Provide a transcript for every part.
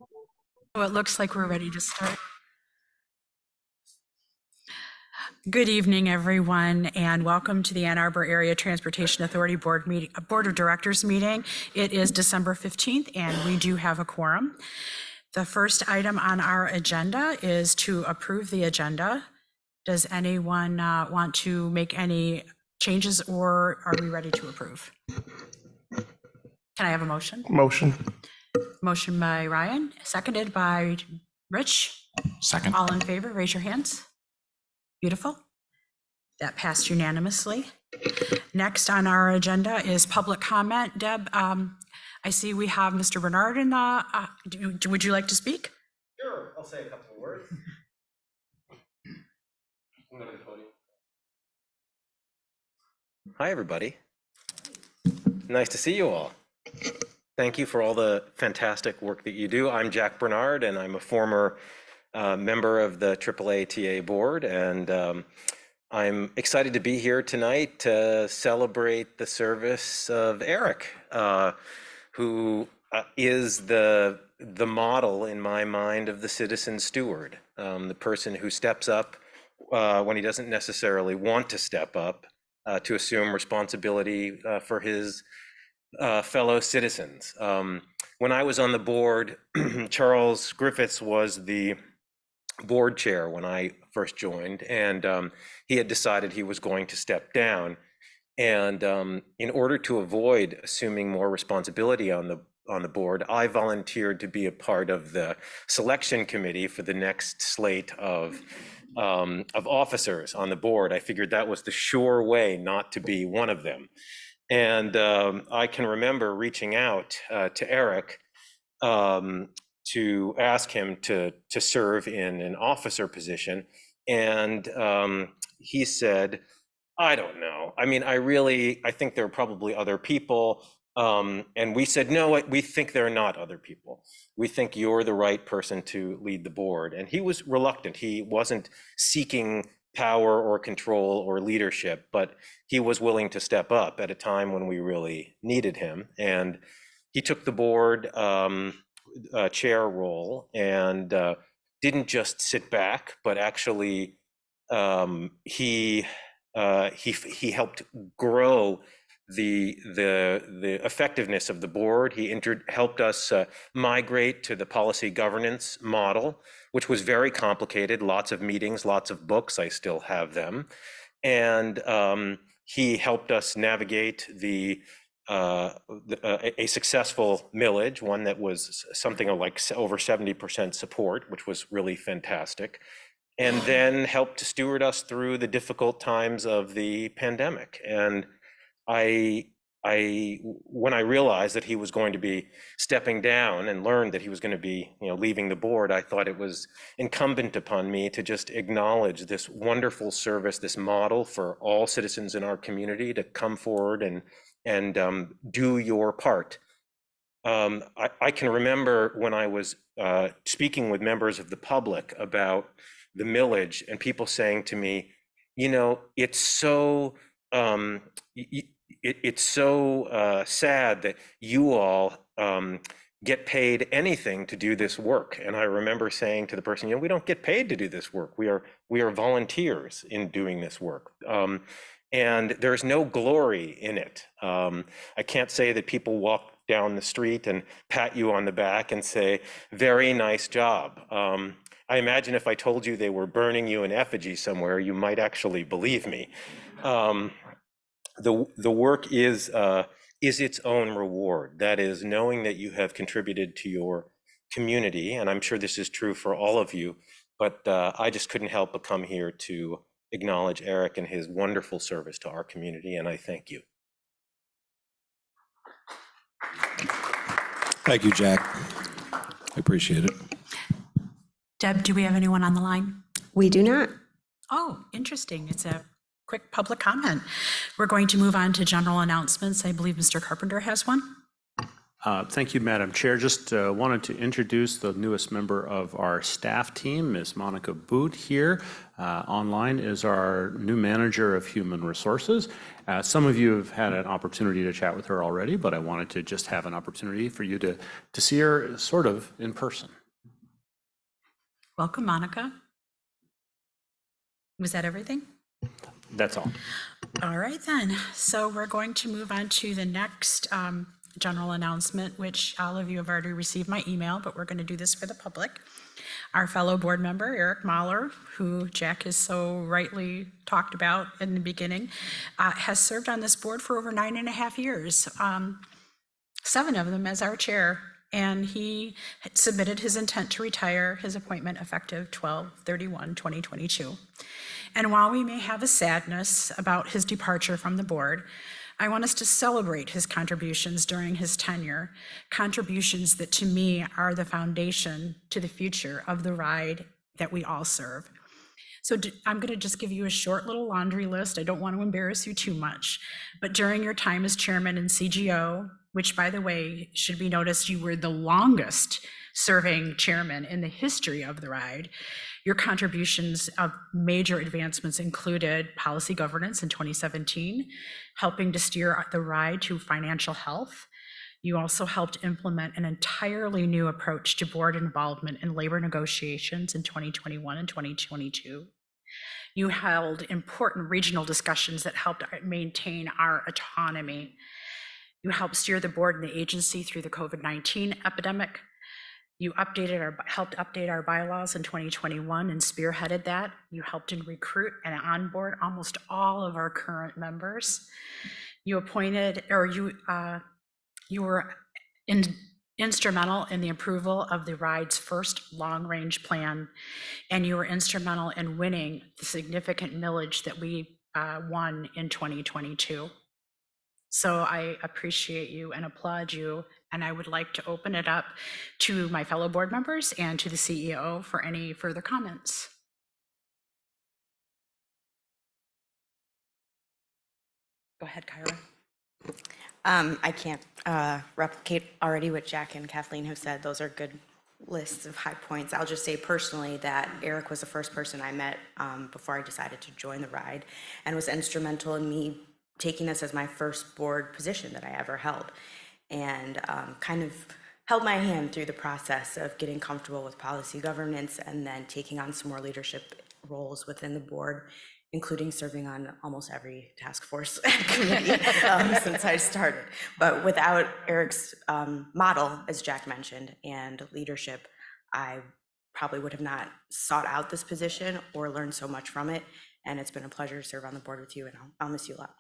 Oh, it looks like we're ready to start. Good evening, everyone, and welcome to the Ann Arbor Area Transportation Authority Board of Directors meeting. It is December 15th, and we do have a quorum. The first item on our agenda is to approve the agenda. Does anyone want to make any changes, or are we ready to approve? Can I have a motion? Motion. Motion by Ryan, seconded by Rich. Second. All in favor, raise your hands. Beautiful. That passed unanimously. Next on our agenda is public comment. Deb, I see we have Mr. Bernard in the, would you like to speak? Sure, I'll say a couple of words. Hi, everybody. Nice to see you all. Thank you for all the fantastic work that you do. I'm Jack Bernard, and I'm a former member of the AAA TA board, and I'm excited to be here tonight to celebrate the service of Eric, who is the model in my mind of the citizen steward, the person who steps up when he doesn't necessarily want to step up to assume responsibility for his fellow citizens. When I was on the board, Charles Griffiths was the board chair when I first joined, and he had decided he was going to step down. And in order to avoid assuming more responsibility on the board, I volunteered to be a part of the selection committee for the next slate of officers on the board. I figured that was the sure way not to be one of them. And I can remember reaching out to Eric to ask him to serve in an officer position. And he said, I don't know. I mean, I think there are probably other people. And we said, no, we think there are not other people. We think you're the right person to lead the board. And he was reluctant. He wasn't seeking power or control or leadership, but he was willing to step up at a time when we really needed him. And he took the board chair role and didn't just sit back, but actually he helped grow the effectiveness of the board. He helped us migrate to the policy governance model, which was very complicated, lots of meetings, lots of books, I still have them. And he helped us navigate a successful millage, one that was something like over 70% support, which was really fantastic, and then helped to steward us through the difficult times of the pandemic. And when I realized that he was going to be stepping down and learned that he was going to be, leaving the board, I thought it was incumbent upon me to just acknowledge this wonderful service, this model for all citizens in our community to come forward and do your part. I can remember when I was speaking with members of the public about the millage and people saying to me, it's so sad that you all get paid anything to do this work. And I remember saying to the person, we don't get paid to do this work. We are volunteers in doing this work. And there's no glory in it. I can't say that people walk down the street and pat you on the back and say, very nice job. I imagine if I told you they were burning you in effigy somewhere, you might actually believe me. The work is its own reward. That is, knowing that you have contributed to your community, and I'm sure this is true for all of you, but I just couldn't help but come here to acknowledge Eric and his wonderful service to our community, and I thank you. Thank you, Jack. I appreciate it. Deb, do we have anyone on the line? We do not. Oh, interesting. It's a quick public comment. We're going to move on to general announcements. I believe Mr. Carpenter has one. Thank you, Madam Chair. Just wanted to introduce the newest member of our staff team, Ms. Monica Boot here. Online is our new manager of human resources. Some of you have had an opportunity to chat with her already, but I wanted to just have an opportunity for you to see her sort of in person. Welcome, Monica. Was that everything? That's all. All right, then. So we're going to move on to the next general announcement, which all of you have already received my email, but we're going to do this for the public. Our fellow board member, Eric Mahler, who Jack has so rightly talked about in the beginning, has served on this board for over 9.5 years, 7 of them as our chair. And he submitted his intent to retire, his appointment effective 12/31/2022. And while we may have a sadness about his departure from the board, I want us to celebrate his contributions during his tenure, contributions that to me are the foundation to the future of the ride that we all serve. So I'm going to just give you a short little laundry list. I don't want to embarrass you too much, but during your time as chairman and CGO, which by the way, should be noticed, you were the longest serving chairman in the history of the ride. Your contributions of major advancements included policy governance in 2017, helping to steer the ride to financial health. You also helped implement an entirely new approach to board involvement in labor negotiations in 2021 and 2022. You held important regional discussions that helped maintain our autonomy. You helped steer the board and the agency through the COVID-19 epidemic. You helped update our bylaws in 2021 and spearheaded that. You helped in recruit and onboard almost all of our current members. You appointed, or you were instrumental in the approval of the ride's first long-range plan, and you were instrumental in winning the significant millage that we won in 2022. So I appreciate you and applaud you, and I would like to open it up to my fellow board members and to the CEO for any further comments. Go ahead, Kyra. I can't replicate already what Jack and Kathleen have said. Those are good lists of high points. I'll just say personally that Eric was the first person I met before I decided to join the ride, and was instrumental in me taking this as my first board position that I ever held, and kind of held my hand through the process of getting comfortable with policy governance and then taking on some more leadership roles within the board, including serving on almost every task force committee since I started. But without Eric's model, as Jack mentioned, and leadership, I probably would have not sought out this position or learned so much from it. And it's been a pleasure to serve on the board with you, and I'll miss you a lot.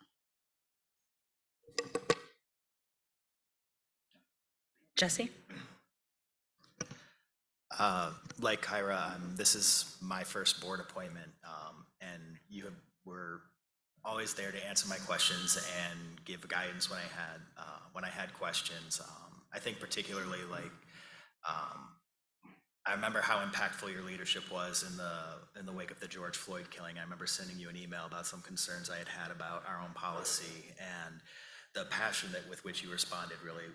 Jesse? Like Kyra, this is my first board appointment, and you were always there to answer my questions and give guidance when I had questions. I think particularly I remember how impactful your leadership was in the wake of the George Floyd killing. I remember sending you an email about some concerns I had about our own policy, and the passion with which you responded really,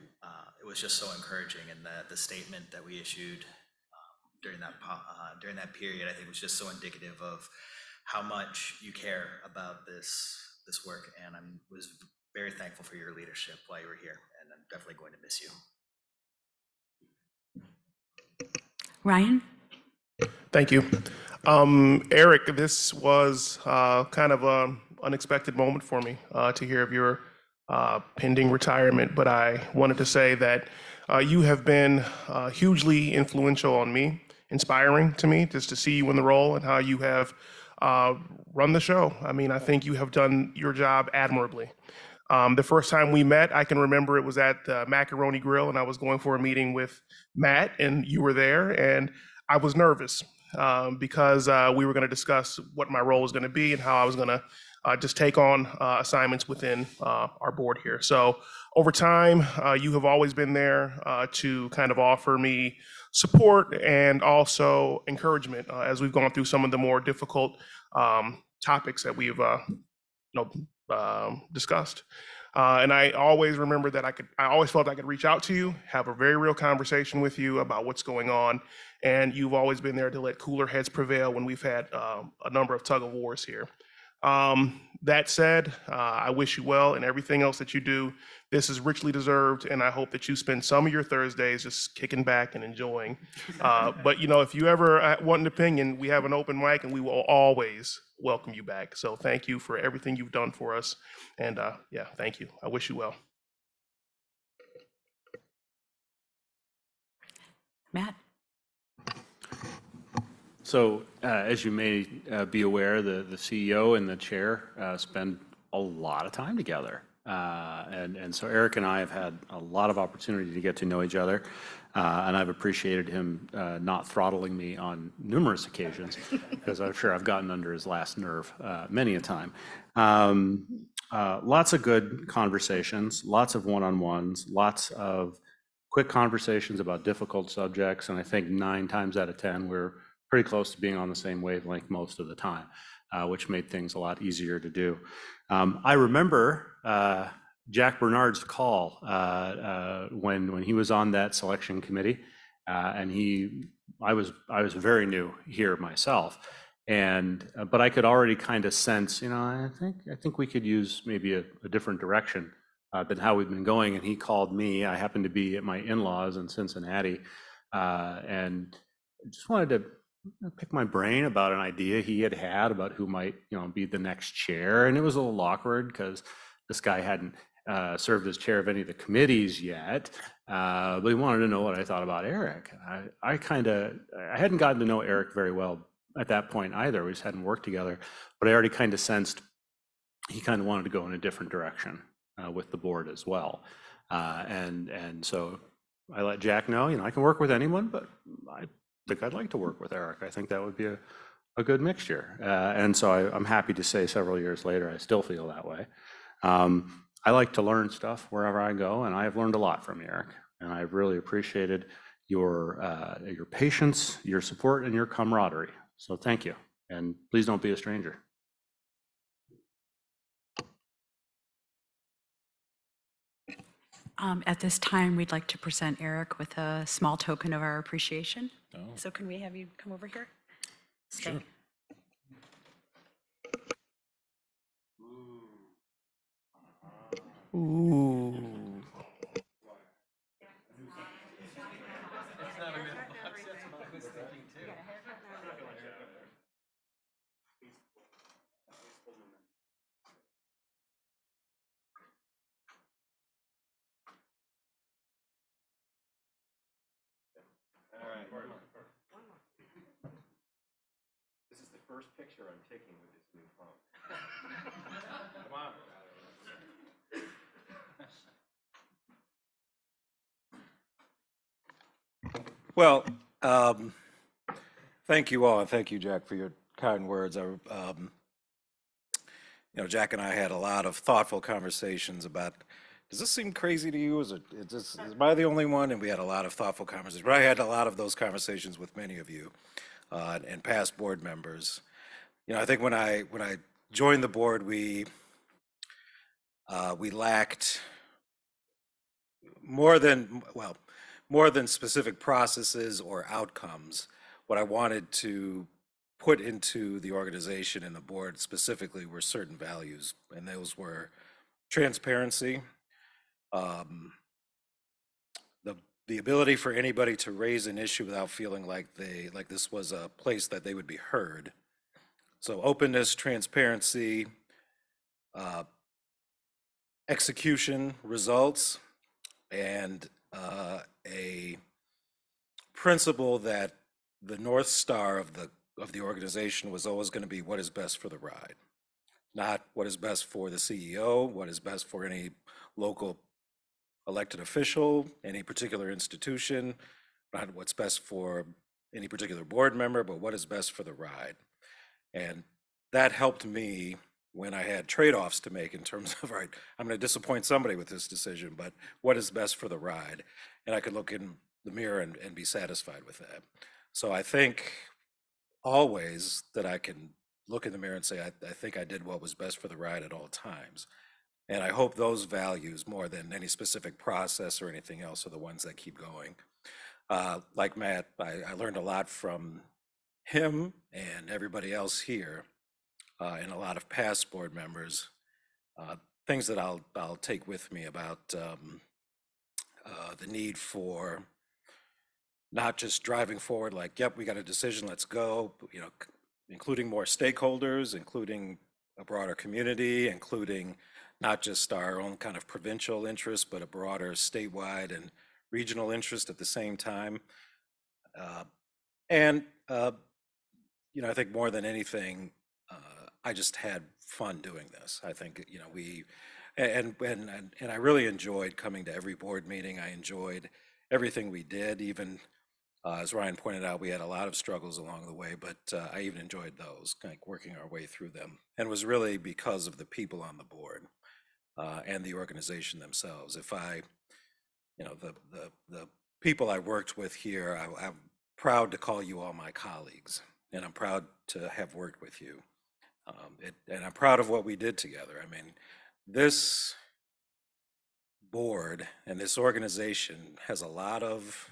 it was just so encouraging. And the statement that we issued during that period, I think was just so indicative of how much you care about this work. And I was very thankful for your leadership while you were here, and I'm definitely going to miss you. Ryan? Thank you. Eric, this was kind of an unexpected moment for me to hear of your pending retirement, but I wanted to say that you have been hugely influential on me, inspiring to me just to see you in the role and how you have run the show. I mean, I think you have done your job admirably. The first time we met, I can remember it was at the Macaroni Grill, and I was going for a meeting with Matt, and you were there, and I was nervous because we were going to discuss what my role was going to be and how I was going to just take on assignments within our board here. So over time, you have always been there to kind of offer me support and also encouragement as we've gone through some of the more difficult topics that we've discussed. And I always remember that I always felt I could reach out to you, have a very real conversation with you about what's going on. And you've always been there to let cooler heads prevail when we've had a number of tug of wars here. That said, I wish you well in everything else that you do. This is richly deserved, and I hope that you spend some of your Thursdays just kicking back and enjoying. But if you ever want an opinion, we have an open mic, and we will always welcome you back. So thank you for everything you've done for us, and yeah, thank you. I wish you well. Matt? So as you may be aware, the CEO and the chair spend a lot of time together. And so Eric and I have had a lot of opportunity to get to know each other. And I've appreciated him not throttling me on numerous occasions, because I'm sure I've gotten under his last nerve many a time. Lots of good conversations, lots of one-on-ones, lots of quick conversations about difficult subjects. And I think 9 times out of 10, we're pretty close to being on the same wavelength most of the time, which made things a lot easier to do. I remember Jack Bernard's call when he was on that selection committee, and I was very new here myself, but I could already kind of sense, I think we could use maybe a different direction than how we've been going. And he called me. I happened to be at my in-laws in Cincinnati, and just wanted to pick my brain about an idea he had about who might, be the next chair. And it was a little awkward because this guy hadn't served as chair of any of the committees yet, but he wanted to know what I thought about Eric. I hadn't gotten to know Eric very well at that point either. We just hadn't worked together, but I already kind of sensed he kind of wanted to go in a different direction with the board as well. And so I let Jack know, I can work with anyone, but I think I'd like to work with Eric. I think that would be a good mixture. And so I'm happy to say several years later, I still feel that way. I like to learn stuff wherever I go, and I have learned a lot from Eric. And I've really appreciated your patience, your support, and your camaraderie. So thank you. And please don't be a stranger. At this time, we'd like to present Eric with a small token of our appreciation. Oh. So can we have you come over here? Sure. Okay. Ooh. This is the first picture I'm taking with this new phone. Come on. Well, thank you all, and thank you, Jack, for your kind words. Jack and I had a lot of thoughtful conversations about, does this seem crazy to you? Is I the only one? And we had a lot of thoughtful conversations. But I had a lot of those conversations with many of you and past board members. I think when I joined the board, we lacked more than specific processes or outcomes. What I wanted to put into the organization and the board specifically were certain values, and those were transparency, the ability for anybody to raise an issue without feeling like this was a place that they would be heard. So openness, transparency, execution, results, and a principle that the North Star of the organization was always going to be what is best for the ride, not what is best for the CEO, what is best for any local elected official, any particular institution, not what's best for any particular board member, but what is best for the ride. And that helped me when I had trade-offs to make in terms of, right, I'm going to disappoint somebody with this decision, but what is best for the ride? And I could look in the mirror and be satisfied with that. So I think always that I can look in the mirror and say, I think I did what was best for the ride at all times. And I hope those values, more than any specific process or anything else, are the ones that keep going. Like Matt, I learned a lot from him and everybody else here, and a lot of past board members, things that I'll take with me about the need for not just driving forward like, yep, we got a decision, let's go, including more stakeholders, including a broader community, including not just our own kind of provincial interest, but a broader statewide and regional interest at the same time. And I think more than anything, I just had fun doing this. I think, and I really enjoyed coming to every board meeting. I enjoyed everything we did, even as Ryan pointed out, we had a lot of struggles along the way, but I even enjoyed those, like working our way through them. And it was really because of the people on the board and the organization themselves. If the people I worked with here, I'm proud to call you all my colleagues, and I'm proud to have worked with you. And I'm proud of what we did together. I mean, this board and this organization has a lot of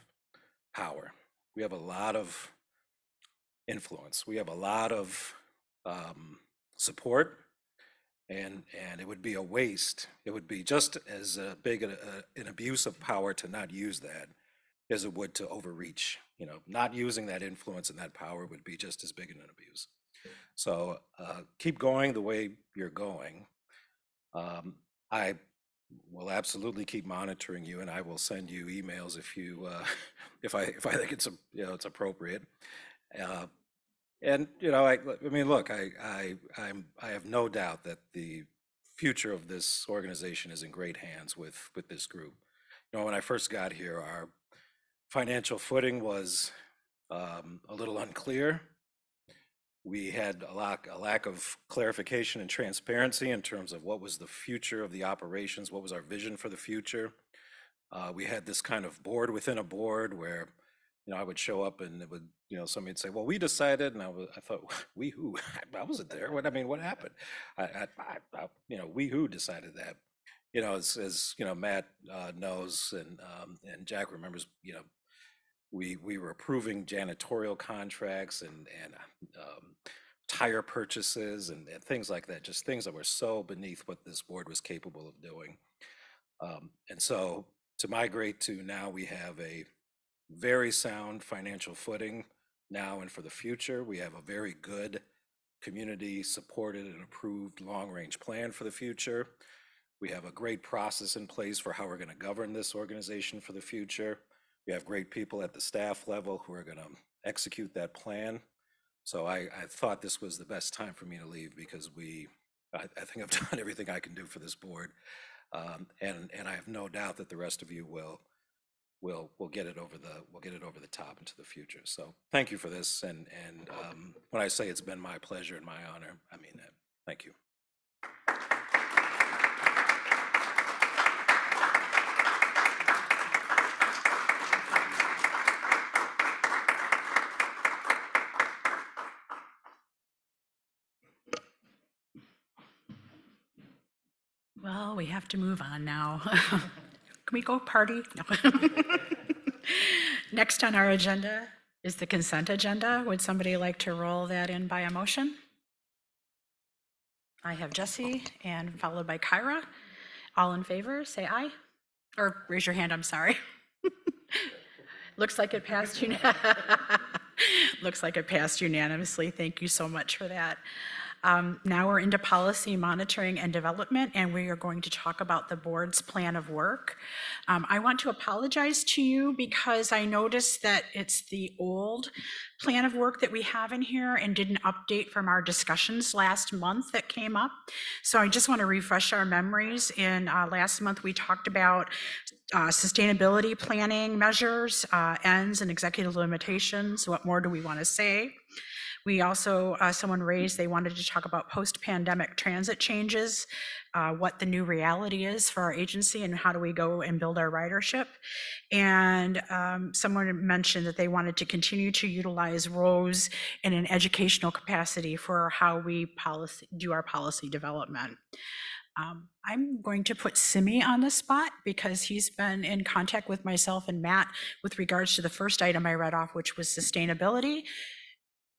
power. We have a lot of influence. We have a lot of support, and it would be a waste. It would be just as big an abuse of power to not use that as it would to overreach. Not using that influence and that power would be just as big an abuse. So keep going the way you're going. I will absolutely keep monitoring you, and I will send you emails if you if I think it's it's appropriate. And I mean, look, I have no doubt that the future of this organization is in great hands with this group. When I first got here, our financial footing was a little unclear. We had a lack of clarification and transparency in terms of what was the future of the operations, what was our vision for the future. We had this kind of board within a board where, I would show up and it would, somebody would say, well, we decided, and I thought, we who? I wasn't there. What happened? We who decided that? As Matt knows, and Jack remembers, we were approving janitorial contracts and tire purchases and things like that, just things that were so beneath what this board was capable of doing. And so to migrate to now, we have a very sound financial footing now and for the future. We have a very good community supported and approved long-range plan for the future. We have a great process in place for how we're going to govern this organization for the future. We have great people at the staff level who are going to execute that plan. So I thought this was the best time for me to leave because I think I've done everything I can do for this board. And I have no doubt that the rest of you will get it over the top into the future. So thank you for this. And when I say it's been my pleasure and my honor, I mean that. Thank you. Well, we have to move on now. Can we go party? No. Next on our agenda is the consent agenda. Would somebody like to roll that in by a motion? I have Jesse, and followed by Kyra. All in favor, say aye. Or raise your hand, I'm sorry. Looks like it passed Looks like it passed unanimously. Thank you so much for that. Now we're into policy monitoring and development, and we are going to talk about the board's plan of work. I want to apologize to you because I noticed that it's the old plan of work that we have in here and didn't update from our discussions last month that came up. So I just want to refresh our memories. In last month, we talked about sustainability planning measures, ends and executive limitations. What more do we want to say? We also, someone raised, they wanted to talk about post-pandemic transit changes, what the new reality is for our agency and how do we go and build our ridership. And someone mentioned that they wanted to continue to utilize ROSE in an educational capacity for how we do our policy development. I'm going to put Simi on the spot because he's been in contact with myself and Matt with regards to the first item I read off, which was sustainability.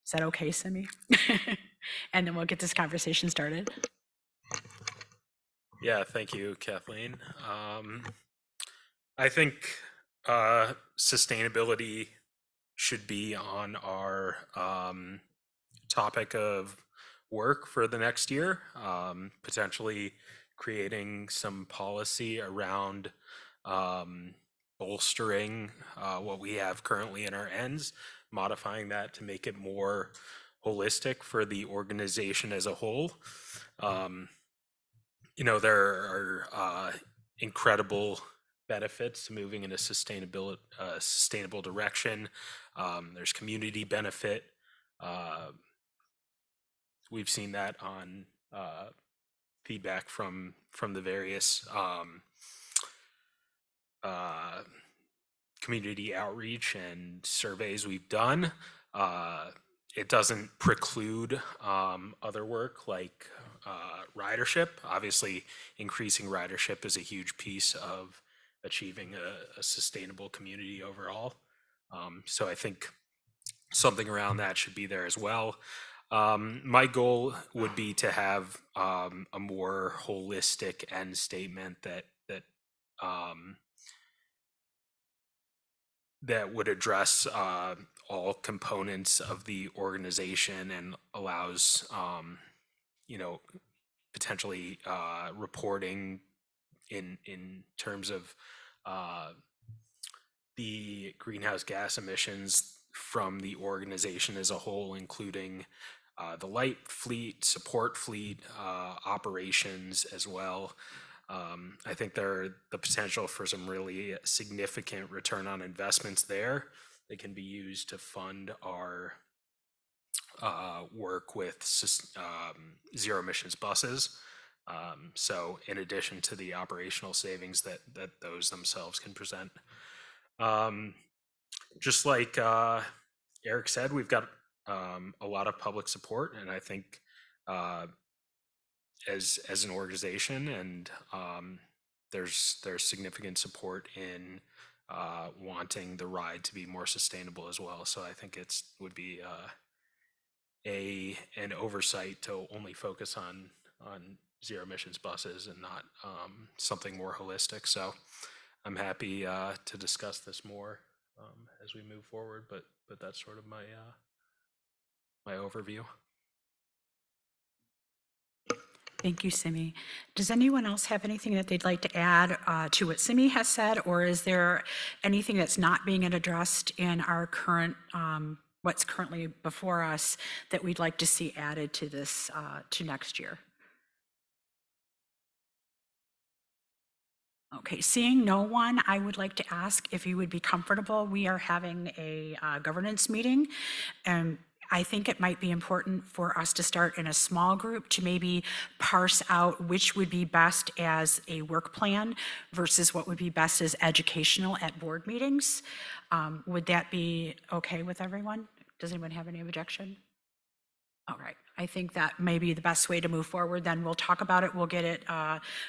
Is that okay, Simi? And then we'll get this conversation started. Yeah, thank you, Kathleen. I think sustainability should be on our topic of work for the next year, potentially creating some policy around bolstering what we have currently in our ends, modifying that to make it more holistic for the organization as a whole. You know, there are incredible benefits to moving in a sustainable direction. There's community benefit. We've seen that on feedback from the various community outreach and surveys we've done. It doesn't preclude other work like ridership. Obviously, increasing ridership is a huge piece of achieving a sustainable community overall. So I think something around that should be there as well. My goal would be to have a more holistic end statement that would address all components of the organization and allows, you know, potentially reporting in terms of the greenhouse gas emissions from the organization as a whole, including the light fleet, support fleet, operations as well. I think there are the potential for some really significant return on investments there that can be used to fund our work with zero emissions buses. So in addition to the operational savings that those themselves can present. Just like Eric said, we've got a lot of public support, and I think as an organization, and there's significant support in wanting the ride to be more sustainable as well. So I think it would be an oversight to only focus on zero emissions buses and not something more holistic. So I'm happy to discuss this more as we move forward, but that's sort of my my overview. Thank you, Simi. Does anyone else have anything that they'd like to add to what Simi has said, or is there anything that's not being addressed in our current, what's currently before us that we'd like to see added to this, to next year? Okay, seeing no one, I would like to ask if you would be comfortable. We are having a governance meeting, and I think it might be important for us to start in a small group to maybe parse out which would be best as a work plan versus what would be best as educational at board meetings. Would that be okay with everyone? Does anyone have any objection? All right, I think that may be the best way to move forward. Then we'll talk about it. We'll get it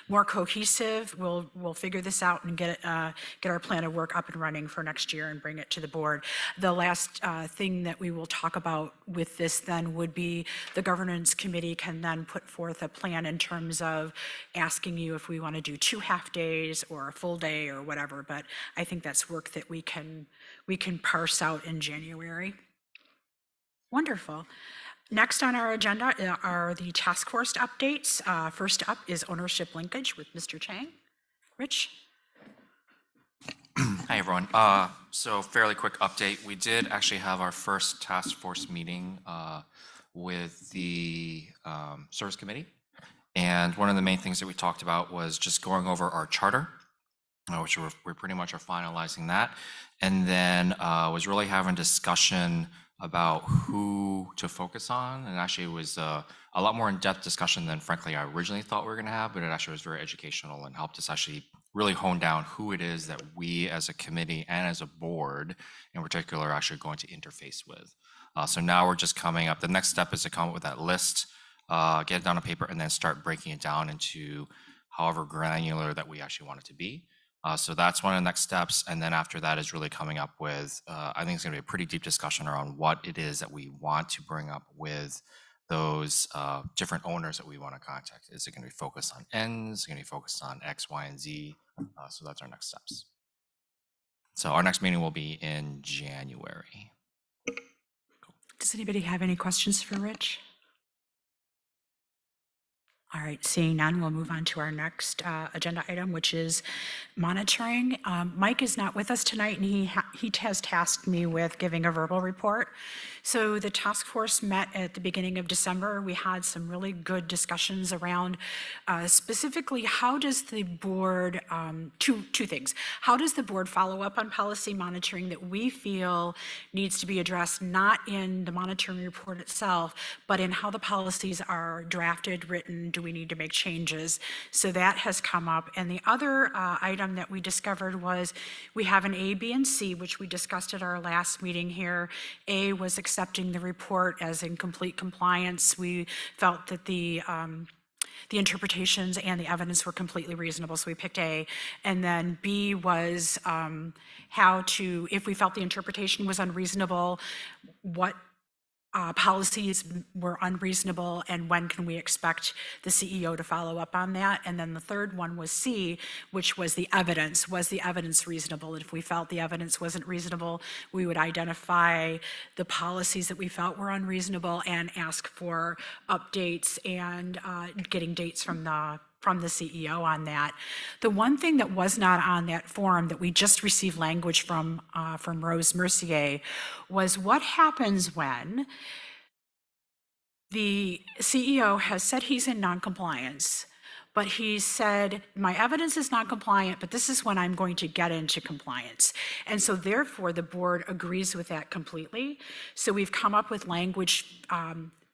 more cohesive. We'll figure this out and get our plan of work up and running for next year and bring it to the board. The last thing that we will talk about with this then would be the governance committee can then put forth a plan in terms of asking you if we want to do 2 half days or a full day or whatever. But I think that's work that we can parse out in January. Wonderful. Next on our agenda are the task force updates. First up is ownership linkage with Mr. Chang. Rich? Hi, everyone. So fairly quick update. We did actually have our first task force meeting with the service committee. And one of the main things that we talked about was just going over our charter, which we pretty much are finalizing that. And then was really having discussion about who to focus on. And actually, it was a lot more in-depth discussion than, frankly, I originally thought we were going to have, but it actually was very educational and helped us actually really hone down who it is that we as a committee and as a board in particular are actually going to interface with. So now we're just coming up. The next step is to come up with that list, get it down on paper, and then start breaking it down into however granular that we actually want it to be. So that's one of the next steps. And then after that is really coming up with, I think it's going to be a pretty deep discussion around what it is that we want to bring up with those different owners that we want to contact. Is it going to be focused on ends? Is it going to be focused on X, Y, and Z? So that's our next steps. So our next meeting will be in January. Does anybody have any questions for Rich? All right, seeing none, we'll move on to our next agenda item, which is monitoring. Mike is not with us tonight, and he has tasked me with giving a verbal report. So the task force met at the beginning of December. We had some really good discussions around specifically how does the board, two things. How does the board follow up on policy monitoring that we feel needs to be addressed, not in the monitoring report itself, but in how the policies are drafted, written, do we need to make changes? So that has come up. And the other item that we discovered was we have an A, B, and C, which we discussed at our last meeting here. A was accepting the report as in complete compliance. We felt that the interpretations and the evidence were completely reasonable, so we picked A. And then B was how to, if we felt the interpretation was unreasonable, what policies were unreasonable and when can we expect the CEO to follow up on that? And then the third one was C, which was the evidence. Was the evidence reasonable? And if we felt the evidence wasn't reasonable, we would identify the policies that we felt were unreasonable and ask for updates and getting dates from the CEO on that. The one thing that was not on that form that we just received language from Rose Mercier was what happens when the CEO has said he's in noncompliance, but he said, my evidence is not compliant, but this is when I'm going to get into compliance. And so therefore the board agrees with that completely. So we've come up with language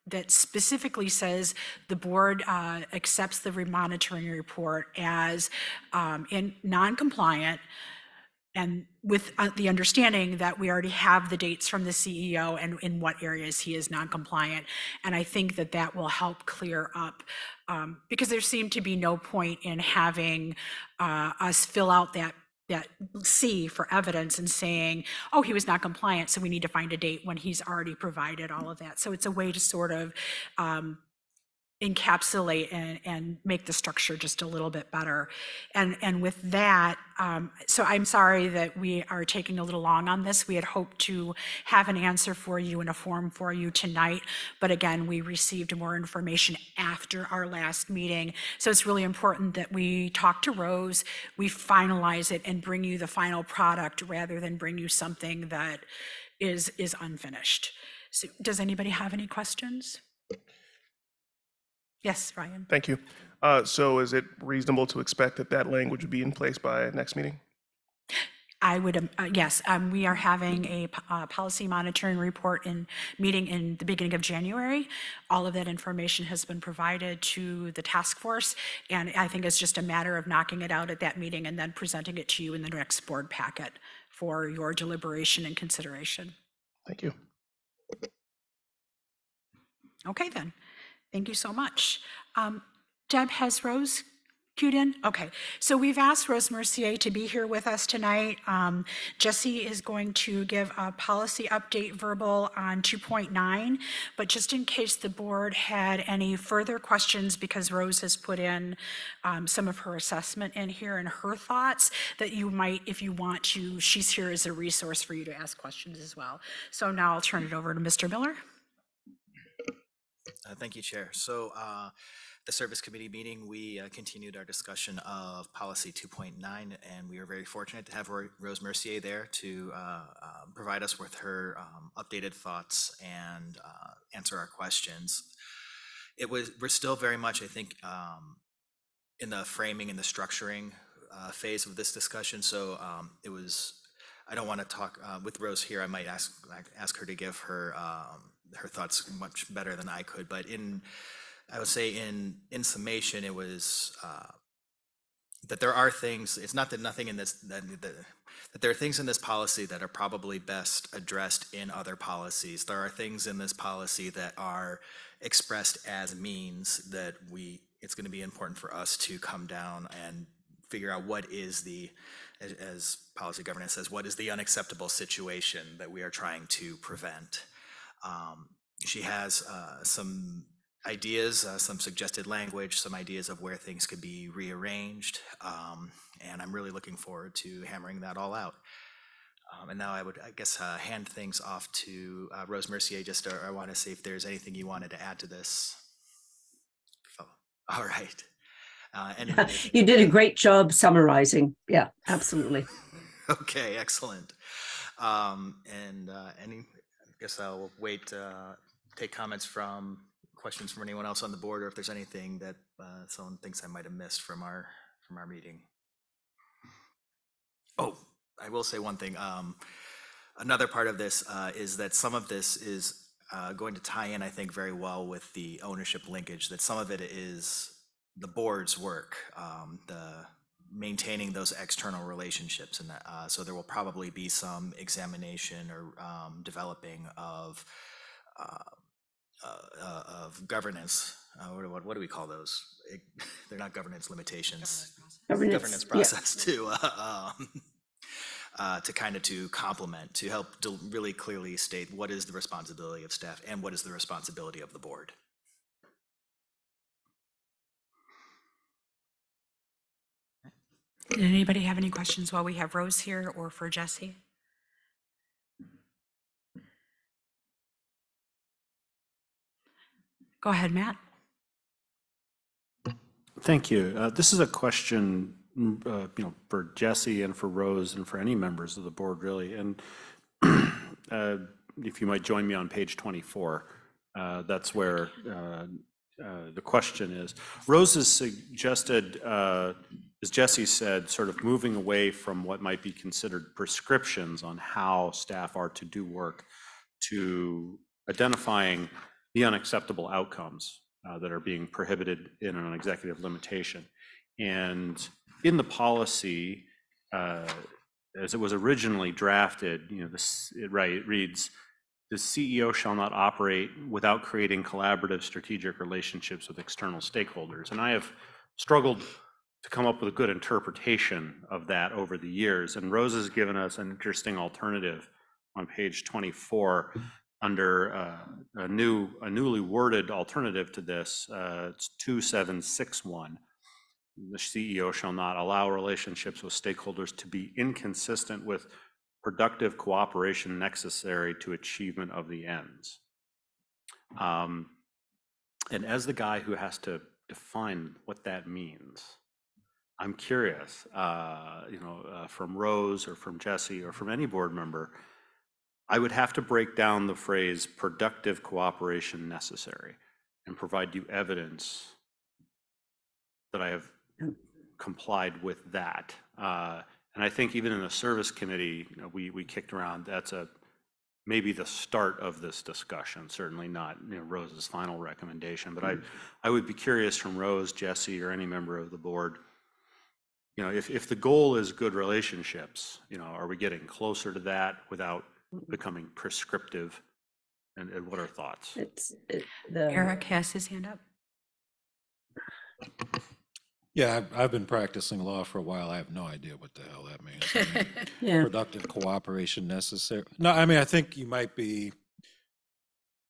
that specifically says the board accepts the monitoring report as in non-compliant, and with the understanding that we already have the dates from the CEO and in what areas he is non-compliant. And I think that that will help clear up because there seemed to be no point in having us fill out that C for evidence and saying, oh, he was not compliant, so we need to find a date when he's already provided all of that. So it's a way to sort of encapsulate and make the structure just a little bit better. And with that, so I'm sorry that we are taking a little long on this. We had hoped to have an answer for you in a form for you tonight, but again, we received more information after our last meeting. So it's really important that we talk to Rose, we finalize it and bring you the final product rather than bring you something that is unfinished. So does anybody have any questions? Yes, Ryan. Thank you. So is it reasonable to expect that that language would be in place by next meeting? I would, yes, we are having a policy monitoring report meeting in the beginning of January. All of that information has been provided to the task force, and I think it's just a matter of knocking it out at that meeting and then presenting it to you in the next board packet for your deliberation and consideration. Thank you. Okay, then. Thank you so much. Deb, has Rose queued in? Okay, so we've asked Rose Mercier to be here with us tonight. Jesse is going to give a policy update verbal on 2.9, but just in case the board had any further questions, because Rose has put in some of her assessment in here and her thoughts that you might, if you want to, she's here as a resource for you to ask questions as well. So now I'll turn it over to Mr. Miller. Thank you, Chair. So the Service Committee meeting, we continued our discussion of Policy 2.9, and we are very fortunate to have Rose Mercier there to provide us with her updated thoughts and answer our questions. We're still very much, I think, in the framing and the structuring phase of this discussion. So it was I don't want to talk with Rose here. I might ask her to give her her thoughts much better than I could. But I would say in summation, it was that there are things. It's not that nothing in this that there are things in this policy that are probably best addressed in other policies. There are things in this policy that are expressed as means that it's going to be important for us to come down and figure out what is as policy governance says, what is the unacceptable situation that we are trying to prevent. She has some ideas, some suggested language, some ideas of where things could be rearranged, and I'm really looking forward to hammering that all out. And now I would, I guess, hand things off to Rose Mercier. Just I want to see if there's anything you wanted to add to this. All right. You did a great job summarizing. Yeah, absolutely. Okay, excellent. I guess I'll wait, take questions from anyone else on the board, or if there's anything that someone thinks I might have missed from our meeting. Oh, I will say one thing. Another part of this is that some of this is going to tie in, I think, very well with the ownership linkage, that some of it is the board's work, the maintaining those external relationships. And so there will probably be some examination or developing of governance. What do we call those? They're not governance limitations. Governance process to kind of to complement, to help to really clearly state what is the responsibility of staff and what is the responsibility of the board. Did anybody have any questions while we have Rose here, or for Jesse? Go ahead, Matt. Thank you. This is a question, for Jesse and for Rose and for any members of the board, really. And if you might join me on page 24, that's where the question is. Rose has suggested, as Jesse said, sort of moving away from what might be considered prescriptions on how staff are to do work to identifying the unacceptable outcomes that are being prohibited in an executive limitation. And in the policy, as it was originally drafted, it reads, the CEO shall not operate without creating collaborative strategic relationships with external stakeholders. And I have struggled to come up with a good interpretation of that over the years. And Rose has given us an interesting alternative on page 24 under a newly worded alternative to this. It's 2761. The CEO shall not allow relationships with stakeholders to be inconsistent with productive cooperation necessary to achievement of the ends. And as the guy who has to define what that means, I'm curious, from Rose or from Jesse or from any board member, I would have to break down the phrase productive cooperation necessary and provide you evidence that I have complied with that. And I think even in the service committee, we kicked around, that's maybe the start of this discussion, certainly not Rose's final recommendation. But I would be curious from Rose, Jesse, or any member of the board, if the goal is good relationships, are we getting closer to that without becoming prescriptive? And what are thoughts? Eric has his hand up. Yeah, I've been practicing law for a while. I have no idea what the hell that means. Yeah. Productive cooperation necessary. No, I think you might be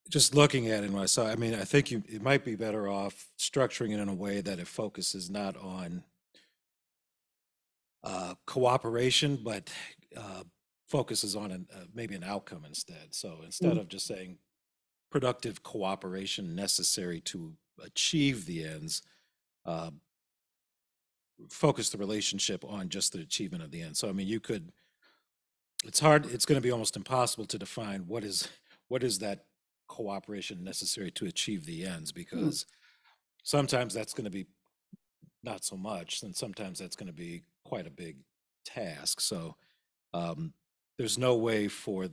just looking at it when I saw. I think it might be better off structuring it in a way that it focuses not on cooperation, but focuses on maybe an outcome instead. So instead of just saying productive cooperation necessary to achieve the ends, focus the relationship on just the achievement of the end. So it's hard, it's going to be almost impossible to define what is that cooperation necessary to achieve the ends, because sometimes that's going to be not so much, and sometimes that's going to be quite a big task. So there's no way for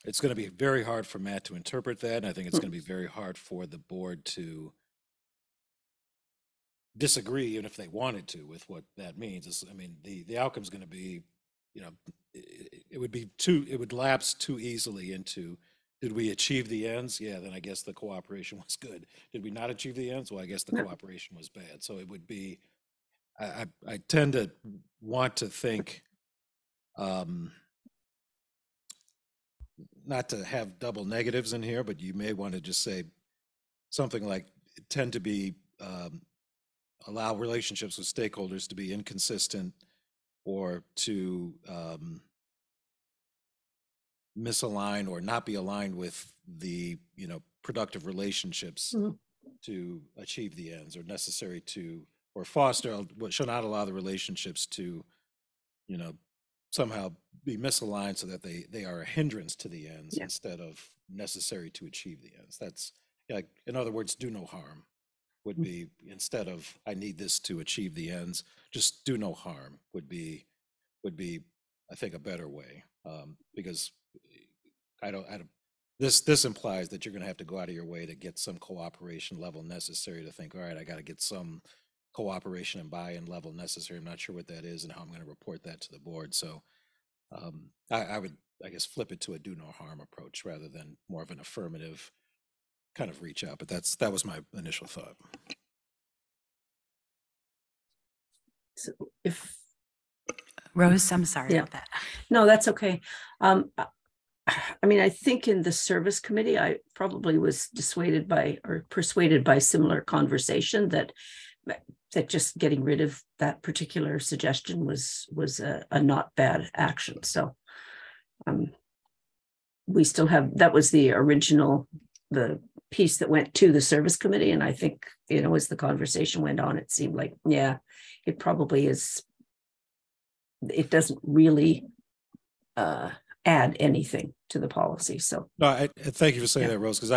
it's going to be very hard for Matt to interpret that. And I think it's going to be very hard for the board to disagree, even if they wanted to, with what that means. I mean, the outcome's going to be, it would lapse too easily into, did we achieve the ends? Yeah, then I guess the cooperation was good. Did we not achieve the ends? Well, I guess the cooperation was bad. So it would be, I tend to want to think, not to have double negatives in here, but you may want to just say something like, tend to be, allow relationships with stakeholders to be inconsistent or to misalign or not be aligned with the productive relationships to achieve the ends, or necessary to, or foster, what shall not allow the relationships to somehow be misaligned so that they are a hindrance to the ends instead of necessary to achieve the ends. That's, like, in other words, do no harm would be, instead of I need this to achieve the ends, just do no harm would be, I think, a better way, because this implies that you're going to have to go out of your way to get some cooperation level necessary to think, all right, I got to get some cooperation and buy-in level necessary. I'm not sure what that is and how I'm going to report that to the board. So I would, I guess, flip it to a do no harm approach rather than more of an affirmative kind of reach out. But that was my initial thought. So if Rose, I'm sorry Yeah. about that. no, that's okay. I mean, I think in the service committee, I probably was dissuaded by or persuaded by similar conversation that just getting rid of that particular suggestion was a not bad action. So we still have, that was the original, the piece that went to the service committee. And I think, as the conversation went on, it seemed like, yeah, it probably is, it doesn't really add anything to the policy. So No, I thank you for saying that, Rose, because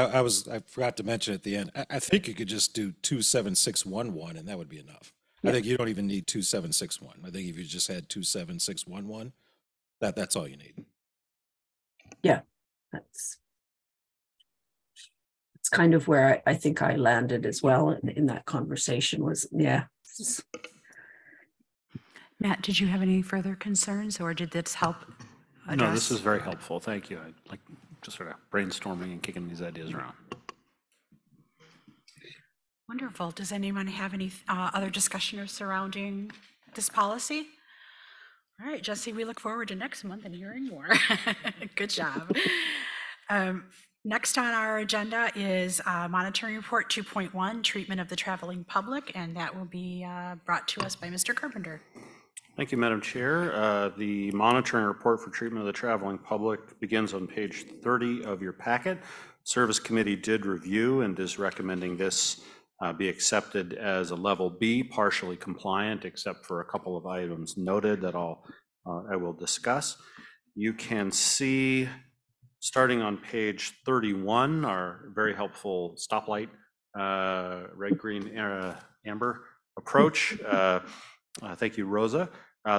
I forgot to mention at the end, I think you could just do 27611 and that would be enough. I think you don't even need 2761. I think if you just had 27611, that's all you need. yeah, that's kind of where I think I landed as well in that conversation was, Matt, did you have any further concerns, or did this help address? No, this is very helpful. Thank you. I like just sort of brainstorming and kicking these ideas around. Wonderful. Does anyone have any other discussion or surrounding this policy? All right, Jesse, we look forward to next month and hearing more. Good job. Next on our agenda is Monitoring Report 2.1, Treatment of the Traveling Public, and that will be brought to us by Mr. Carpenter. Thank you, Madam Chair. The monitoring report for treatment of the traveling public begins on page 30 of your packet. Service Committee did review and is recommending this be accepted as a level B, partially compliant, except for a couple of items noted that I will discuss. You can see, starting on page 31, our very helpful stoplight, red, green, amber approach. Thank you, Rosa.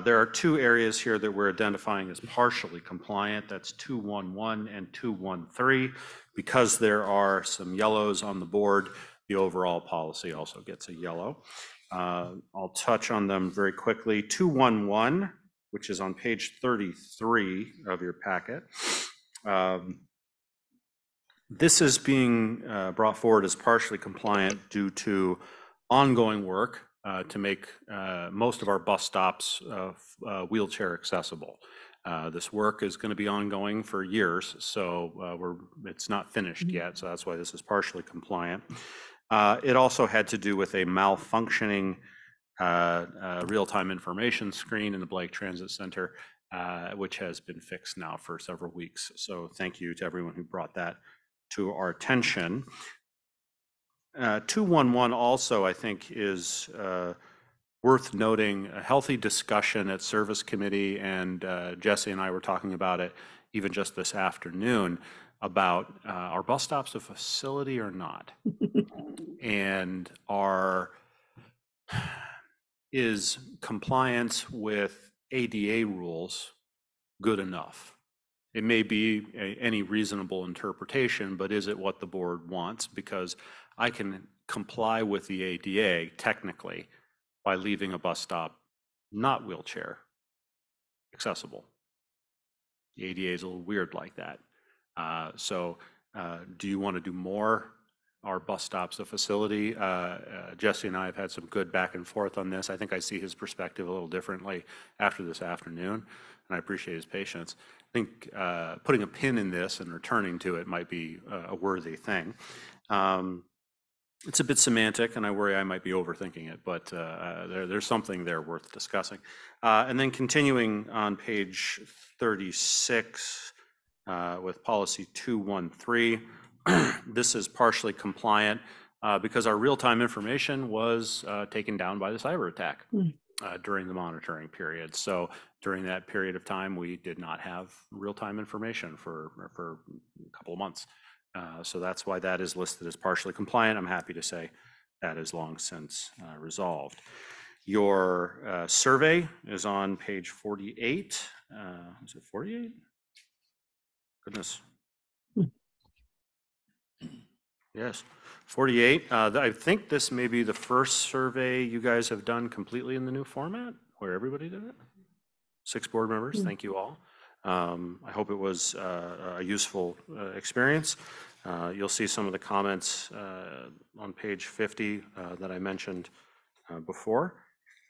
There are two areas here that we're identifying as partially compliant. That's 211 and 213. Because there are some yellows on the board, the overall policy also gets a yellow. I'll touch on them very quickly. 211, which is on page 33 of your packet. This is being brought forward as partially compliant due to ongoing work to make most of our bus stops wheelchair accessible. This work is going to be ongoing for years, so it's not finished yet, so that's why this is partially compliant. It also had to do with a malfunctioning real-time information screen in the Blake Transit Center, which has been fixed now for several weeks. So thank you to everyone who brought that to our attention. 211 also, I think, is worth noting. A healthy discussion at Service Committee, and Jesse and I were talking about it even just this afternoon, about are bus stops a facility or not? And is compliance with ADA rules good enough? It may be any reasonable interpretation, but is it what the board wants? Because I can comply with the ADA technically by leaving a bus stop not wheelchair accessible. The ADA is a little weird like that. So do you want to do more? Our bus stops a facility. Jesse and I have had some good back and forth on this. I think I see his perspective a little differently after this afternoon, and I appreciate his patience. I think putting a pin in this and returning to it might be a worthy thing. It's a bit semantic, and I worry I might be overthinking it, but there's something there worth discussing. And then continuing on page 36 with policy 213, this is partially compliant because our real-time information was taken down by the cyber attack during the monitoring period. So during that period of time, we did not have real-time information for a couple of months. So that's why that is listed as partially compliant. I'm happy to say that is long since resolved. Your survey is on page 48. Is it 48? Goodness. Yes, 48. I think this may be the first survey you guys have done completely in the new format, where everybody did it. 6 board members, thank you all. I hope it was a useful experience. You'll see some of the comments on page 50 that I mentioned before.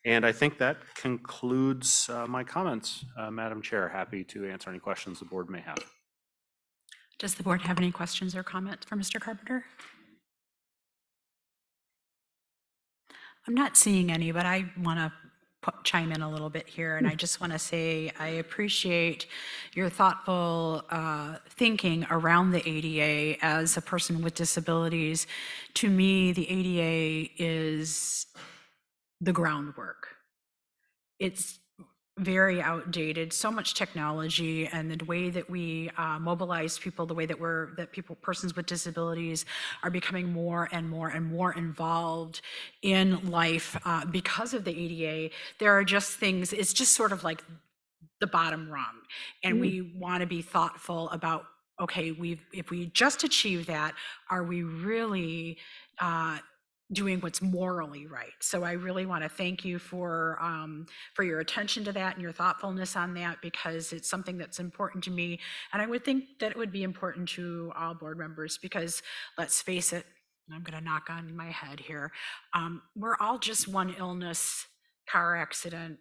And I think that concludes my comments, Madam Chair. Happy to answer any questions the board may have. Does the board have any questions or comments for Mr. Carpenter? I'm not seeing any, but I want to chime in a little bit here, and I just want to say I appreciate your thoughtful thinking around the ADA. As a person with disabilities, to me, the ADA is the groundwork. It's very outdated, so much technology, and the way that we mobilize people, the way that persons with disabilities are becoming more and more and more involved in life because of the ADA. There are just things, it's just sort of like the bottom rung, and we want to be thoughtful about, okay, if we just achieve that, are we really doing what's morally right? So I really want to thank you for your attention to that and your thoughtfulness on that, because it's something that's important to me, and I would think that it would be important to all board members, because let's face it, I'm going to knock on my head here, we're all just one illness, car accident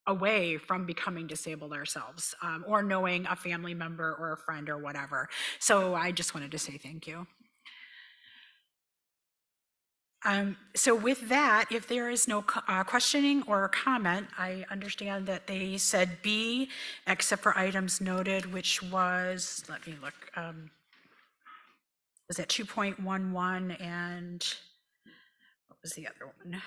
away from becoming disabled ourselves, or knowing a family member or a friend or whatever. So I just wanted to say thank you. So with that, if there is no questioning or comment, I understand that they said B, except for items noted, which was, let me look, was that 2.11 and what was the other one?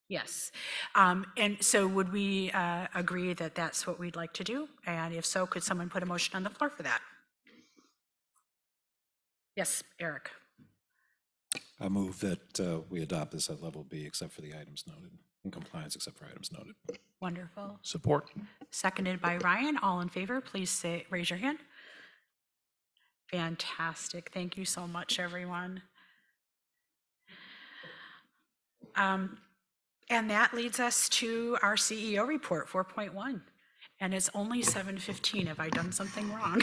Yes. And so would we agree that that's what we'd like to do? And if so, could someone put a motion on the floor for that? Yes, Eric. I move that we adopt this at level B, except for the items noted, in compliance except for items noted. Wonderful. Support. Seconded by Ryan. All in favor, please raise your hand. Fantastic. Thank you so much, everyone. And that leads us to our CEO report, 4.1. And it's only 7:15. Have I done something wrong?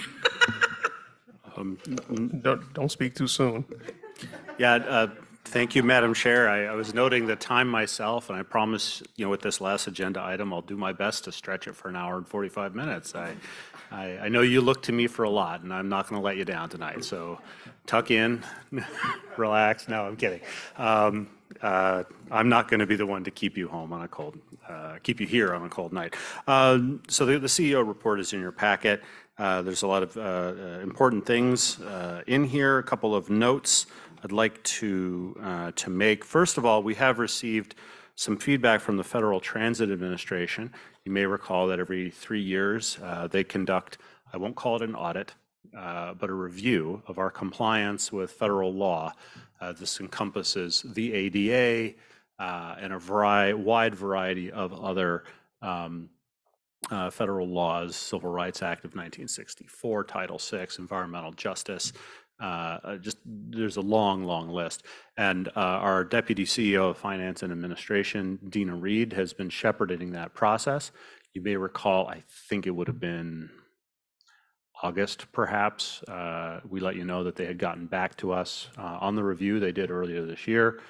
Don't speak too soon. Yeah, thank you, Madam Chair. I was noting the time myself, and I promise, with this last agenda item, I'll do my best to stretch it for an hour and 45 minutes. I know you look to me for a lot, and I'm not going to let you down tonight. So tuck in, relax. No, I'm kidding. I'm not going to be the one to keep you home on a cold, keep you here on a cold night. So the CEO report is in your packet. There's a lot of important things in here. A couple of notes I'd like to make. First of all, we have received some feedback from the Federal Transit Administration. You may recall that every 3 years they conduct, I won't call it an audit, but a review of our compliance with federal law. This encompasses the ADA and a wide variety of other federal laws, Civil Rights Act of 1964, Title VI, environmental justice. Just there's a long, long list. And our Deputy CEO of Finance and Administration, TheRide, has been shepherding that process. You may recall, I think it would have been August, perhaps, we let you know that they had gotten back to us on the review they did earlier this year.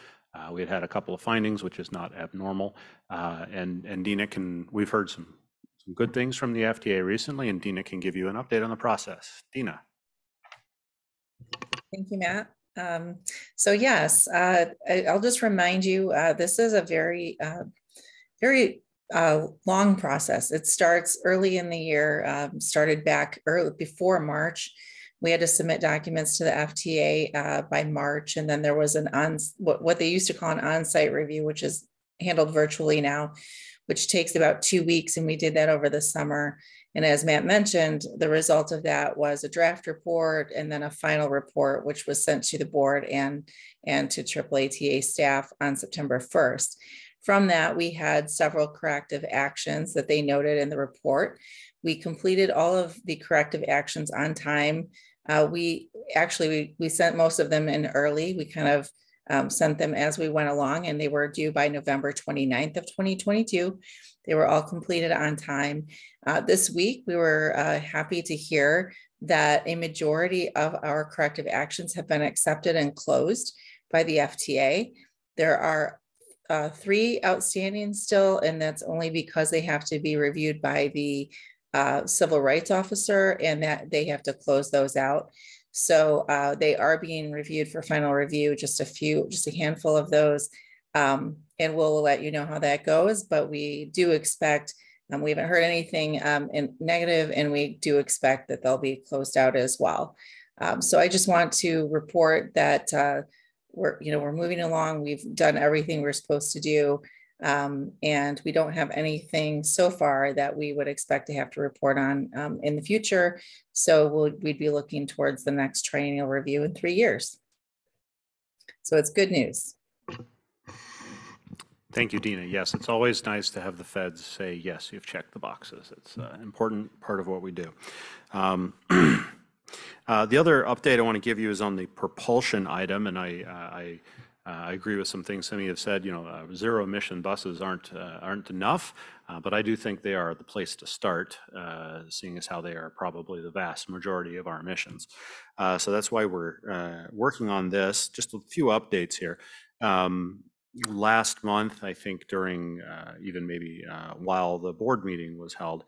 We had a couple of findings, which is not abnormal. And Dina we've heard some good things from the FDA recently, and Dina can give you an update on the process. Dina. Thank you, Matt. So yes, I'll just remind you, this is a very, very long process. It starts early in the year, started back early before March. We had to submit documents to the FDA by March, and then there was what they used to call an on-site review, which is handled virtually now, which takes about 2 weeks, and we did that over the summer. And as Matt mentioned, the result of that was a draft report and then a final report, which was sent to the board and to AAATA staff on September 1st. From that, we had several corrective actions that they noted in the report. We completed all of the corrective actions on time. We sent most of them in early. We kind of sent them as we went along, and they were due by November 29th of 2022. They were all completed on time. This week, we were happy to hear that a majority of our corrective actions have been accepted and closed by the FDA. There are 3 outstanding still, and that's only because they have to be reviewed by the civil rights officer, and that they have to close those out. So they are being reviewed for final review, just a handful of those. And we'll let you know how that goes, but we do expect, we haven't heard anything in negative, and we do expect that they'll be closed out as well. So I just want to report that we're moving along. We've done everything we're supposed to do. And we don't have anything so far that we would expect to have to report on in the future. So we'd be looking towards the next triennial review in 3 years. So it's good news. Thank you, Dina. Yes, it's always nice to have the feds say, yes, you've checked the boxes. It's an important part of what we do. The other update I want to give you is on the propulsion item, and I agree with some things some of you have said. Zero emission buses aren't enough, but I do think they are the place to start, seeing as how they are probably the vast majority of our emissions. So that's why we're working on this. Just a few updates here. Last month, I think during even maybe while the board meeting was held,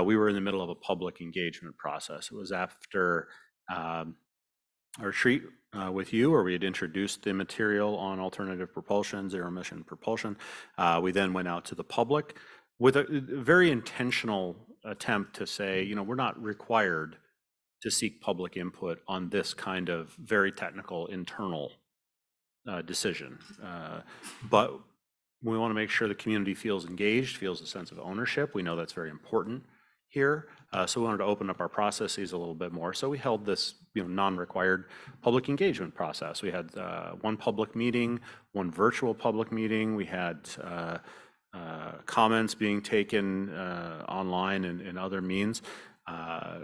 we were in the middle of a public engagement process. It was after our retreat with you, where we had introduced the material on alternative propulsion, zero emission propulsion. We then went out to the public with a very intentional attempt to say, we're not required to seek public input on this kind of very technical internal decision. But we want to make sure the community feels engaged, feels a sense of ownership. We know that's very important here. So we wanted to open up our processes a little bit more. So we held this non-required public engagement process. We had one public meeting, one virtual public meeting. We had comments being taken online and other means.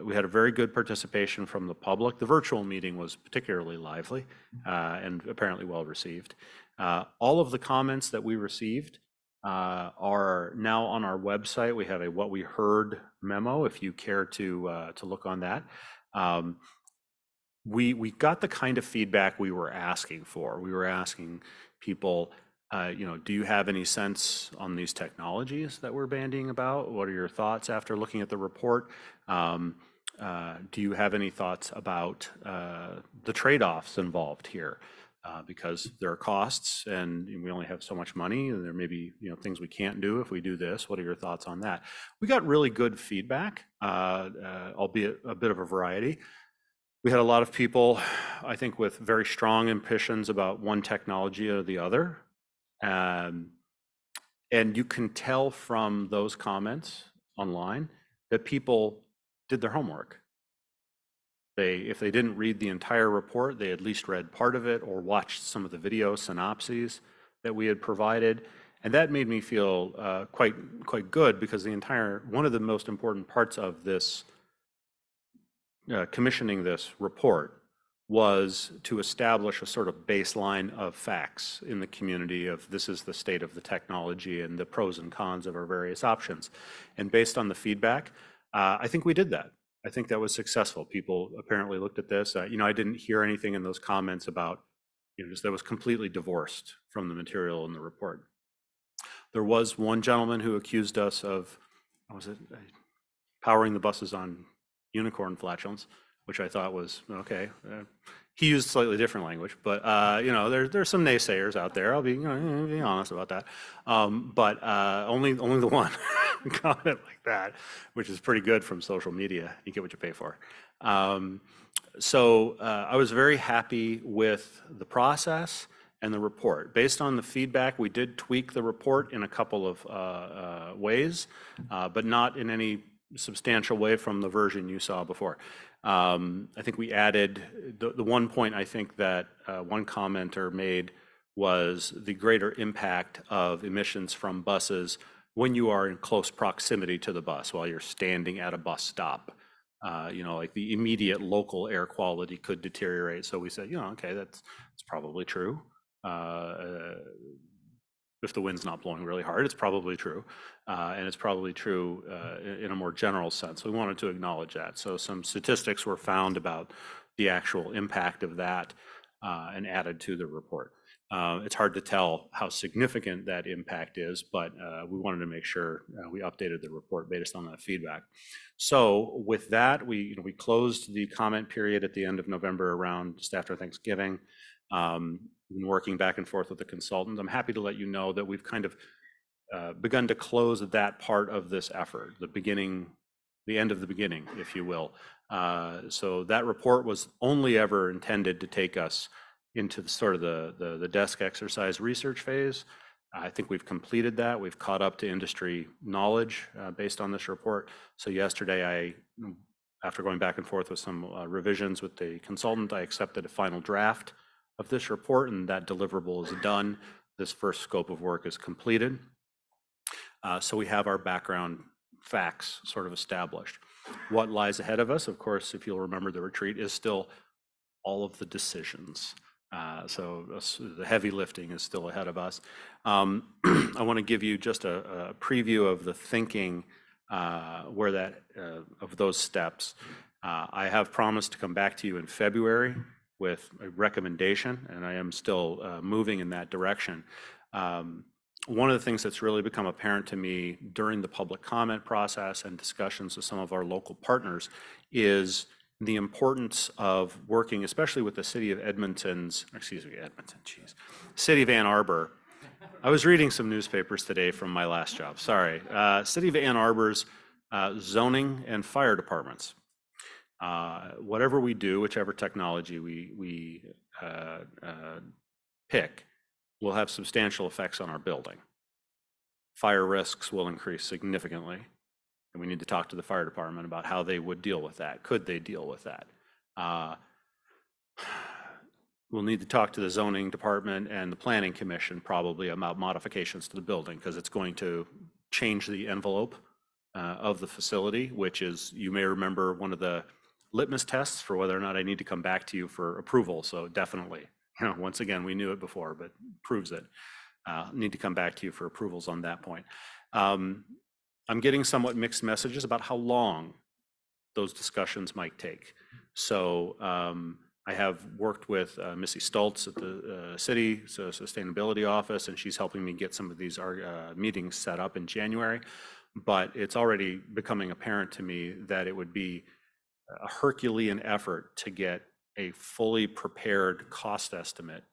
We had a very good participation from the public. The virtual meeting was particularly lively and apparently well received. All of the comments that we received are now on our website. We have a What We Heard memo, if you care to look on that. We got the kind of feedback we were asking for. We were asking people, do you have any sense on these technologies that we're bandying about? What are your thoughts after looking at the report? Do you have any thoughts about the trade-offs involved here? Because there are costs, and we only have so much money, and there may be things we can't do if we do this. What are your thoughts on that? We got really good feedback, albeit a bit of a variety. We had a lot of people, I think, with very strong ambitions about one technology or the other. And you can tell from those comments online that people did their homework. If they didn't read the entire report, they at least read part of it or watched some of the video synopses that we had provided. And that made me feel quite good, because one of the most important parts of this commissioning this report was to establish a sort of baseline of facts in the community of this is the state of the technology and the pros and cons of our various options. And based on the feedback, I think we did that. I think that was successful. People apparently looked at this. I didn't hear anything in those comments about, just that was completely divorced from the material in the report. There was one gentleman who accused us of, what was it, powering the buses on unicorn flatulence, which I thought was okay. He used slightly different language, but there's some naysayers out there. I'll be, be honest about that. But only the one comment like that, which is pretty good from social media. You get what you pay for. So I was very happy with the process and the report. Based on the feedback, we did tweak the report in a couple of ways, but not in any substantial way from the version you saw before. I think we added, the one point I think that one commenter made was the greater impact of emissions from buses when you are in close proximity to the bus while you're standing at a bus stop. Like the immediate local air quality could deteriorate. So we said, okay, that's probably true. If the wind's not blowing really hard, it's probably true. And it's probably true in a more general sense. We wanted to acknowledge that. So some statistics were found about the actual impact of that and added to the report. It's hard to tell how significant that impact is, but we wanted to make sure we updated the report based on that feedback. So with that, we closed the comment period at the end of November, around just after Thanksgiving. Been working back and forth with the consultant. I'm happy to let you know that we've kind of begun to close that part of this effort, the end of the beginning, if you will. So that report was only ever intended to take us into the sort of the desk exercise research phase. I think we've completed that. We've caught up to industry knowledge based on this report. So yesterday, after going back and forth with some revisions with the consultant, I accepted a final draft of this report, and that deliverable is done. This first scope of work is completed. So we have our background facts sort of established. What lies ahead of us, of course, if you'll remember the retreat, is still all of the decisions. So the heavy lifting is still ahead of us. I want to give you just a preview of the thinking of those steps. I have promised to come back to you in February with a recommendation, and I am still moving in that direction. One of the things that's really become apparent to me during the public comment process and discussions with some of our local partners is the importance of working, especially with the city of city of Ann Arbor. I was reading some newspapers today from my last job, sorry. City of Ann Arbor's zoning and fire departments. Whatever we do, whichever technology we pick, will have substantial effects on our building. Fire risks will increase significantly, and we need to talk to the fire department about how they would deal with that. Could they deal with that? We'll need to talk to the zoning department and the planning commission probably about modifications to the building, because it's going to change the envelope of the facility, which is, you may remember, one of the litmus tests for whether or not I need to come back to you for approval. So definitely, once again, we knew it before, but proves it. Need to come back to you for approvals on that point. I'm getting somewhat mixed messages about how long those discussions might take. So I have worked with Missy Stultz at the city sustainability office, and she's helping me get some of these meetings set up in January. But it's already becoming apparent to me that it would be a Herculean effort to get a fully prepared cost estimate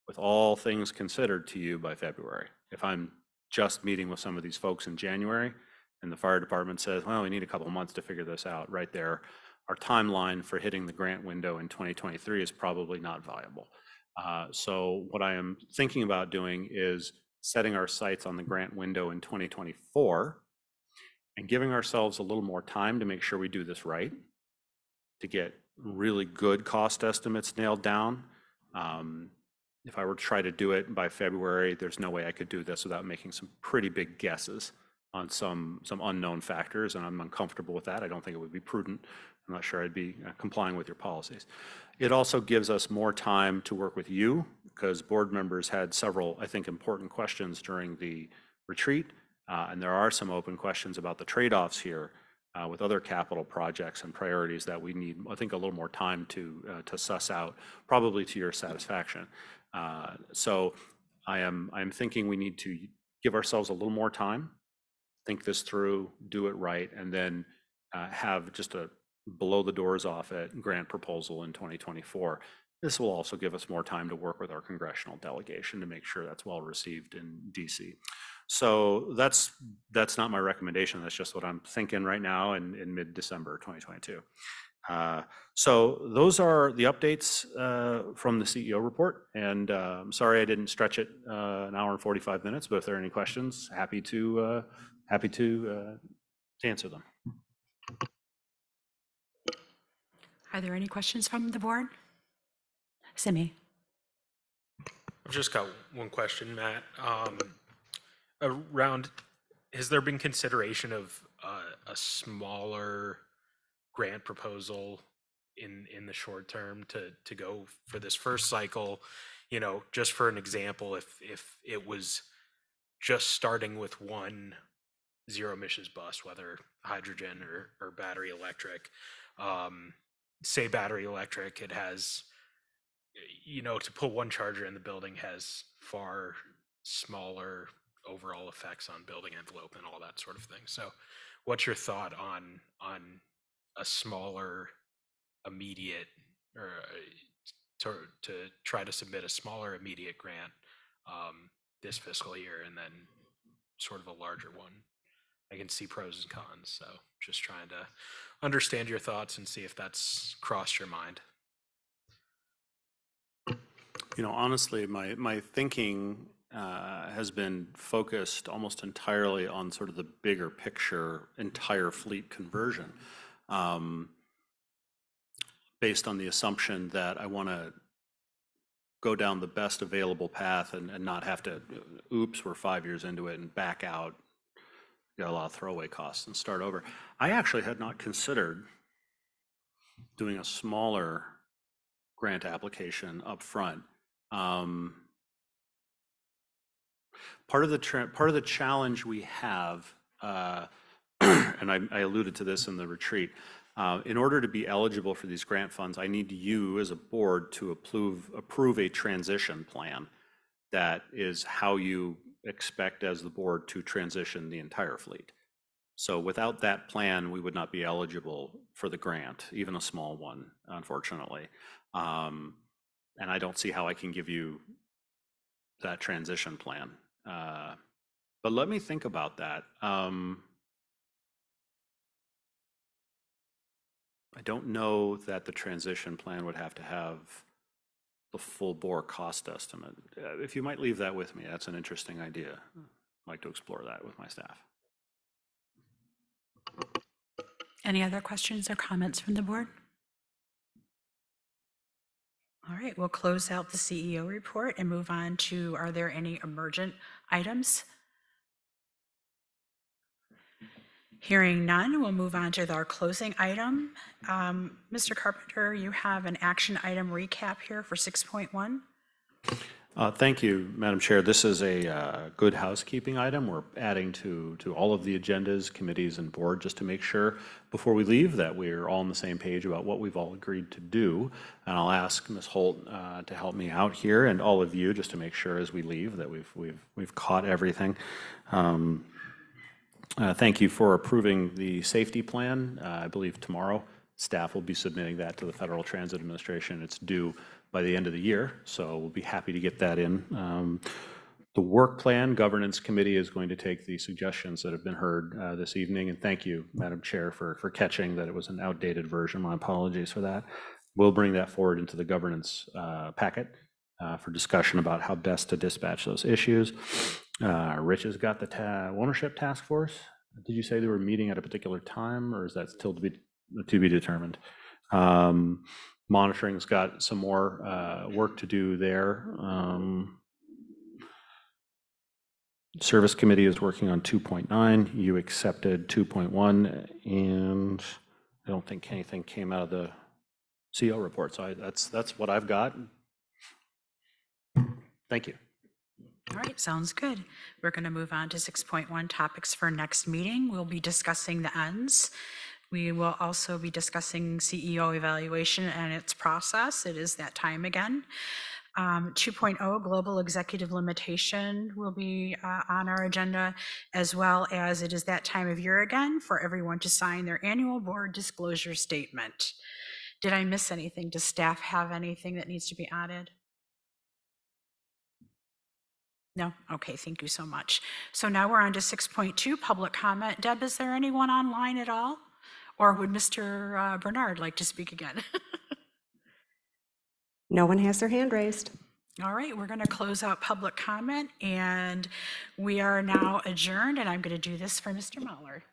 with all things considered to you by February. If I'm just meeting with some of these folks in January and the fire department says, well, we need a couple of months to figure this out, right there, our timeline for hitting the grant window in 2023 is probably not viable. So what I am thinking about doing is setting our sights on the grant window in 2024 and giving ourselves a little more time to make sure we do this right, to get really good cost estimates nailed down. if I were to try to do it by February, there's no way I could do this without making some pretty big guesses on some unknown factors, and I'm uncomfortable with that. I don't think it would be prudent. I'm not sure I'd be complying with your policies. It also gives us more time to work with you, because board members had several, I think, important questions during the retreat, and there are some open questions about the trade-offs here with other capital projects and priorities that we need, I think, a little more time to suss out, probably to your satisfaction. So I'm thinking we need to give ourselves a little more time, think this through, do it right, and then have just a blow the doors off it grant proposal in 2024. This will also give us more time to work with our congressional delegation to make sure that's well received in DC. So that's not my recommendation. That's just what I'm thinking right now in mid-December 2022. So those are the updates from the CEO report. And I'm sorry I didn't stretch it an hour and 45 minutes, but if there are any questions, happy to answer them. Are there any questions from the board? Simi. I've just got one question, Matt. Around, has there been consideration of a smaller grant proposal in the short term to go for this first cycle? You know, just for an example, if it was just starting with one zero emissions bus, whether hydrogen or battery electric, say battery electric, it has, you know, to put one charger in the building has far smaller overall effects on building envelope and all that sort of thing. So what's your thought on a smaller immediate, or to try to submit a smaller immediate grant this fiscal year, and then sort of a larger one? I can see pros and cons, so just trying to understand your thoughts and see if that's crossed your mind. You know, honestly, my thinking has been focused almost entirely on sort of the bigger picture, entire fleet conversion, based on the assumption that I want to go down the best available path and not have to, oops, we're 5 years into it and back out, got a lot of throwaway costs and start over. I actually had not considered doing a smaller grant application up front. Part of the challenge we have, and I alluded to this in the retreat, in order to be eligible for these grant funds, I need you as a board to approve a transition plan that is how you expect as the board to transition the entire fleet. So without that plan, we would not be eligible for the grant, even a small one, unfortunately. And I don't see how I can give you that transition plan. But let me think about that. I don't know that the transition plan would have to have the full bore cost estimate. If you might leave that with me, that's an interesting idea. I'd like to explore that with my staff. Any other questions or comments from the board? All right, we'll close out the CEO report and move on to, are there any emergent items? Hearing none, we'll move on to our closing item. Mr. Carpenter, you have an action item recap here for 6.1. Thank you, Madam Chair. This is a good housekeeping item. We're adding to all of the agendas, committees, and board just to make sure before we leave that we're all on the same page about what we've all agreed to do. And I'll ask Ms. Holt to help me out here, and all of you just to make sure as we leave that we've caught everything. Thank you for approving the safety plan. I believe tomorrow staff will be submitting that to the Federal Transit Administration. It's due by the end of the year, so we'll be happy to get that in. The work plan governance committee is going to take the suggestions that have been heard this evening, and thank you, Madam Chair, for catching that it was an outdated version. My apologies for that. We'll bring that forward into the governance packet for discussion about how best to dispatch those issues. Rich has got the ownership task force. Did you say they were meeting at a particular time, or is that still to be determined? Monitoring's got some more work to do there. Service Committee is working on 2.9. You accepted 2.1, and I don't think anything came out of the CO report. So that's what I've got. Thank you. All right, sounds good. We're going to move on to 6.1 topics for next meeting. We'll be discussing the ends. We will also be discussing CEO evaluation and its process. It is that time again. 2.0 global executive limitation will be on our agenda, as well as it is that time of year again for everyone to sign their annual board disclosure statement. Did I miss anything? Does staff have anything that needs to be added? No? Okay, thank you so much. So now we're on to 6.2, public comment. Deb, is there anyone online at all? Or would Mr. Bernard like to speak again? No one has their hand raised. All right, we're going to close out public comment, and we are now adjourned, and I'm going to do this for Mr. Mahler.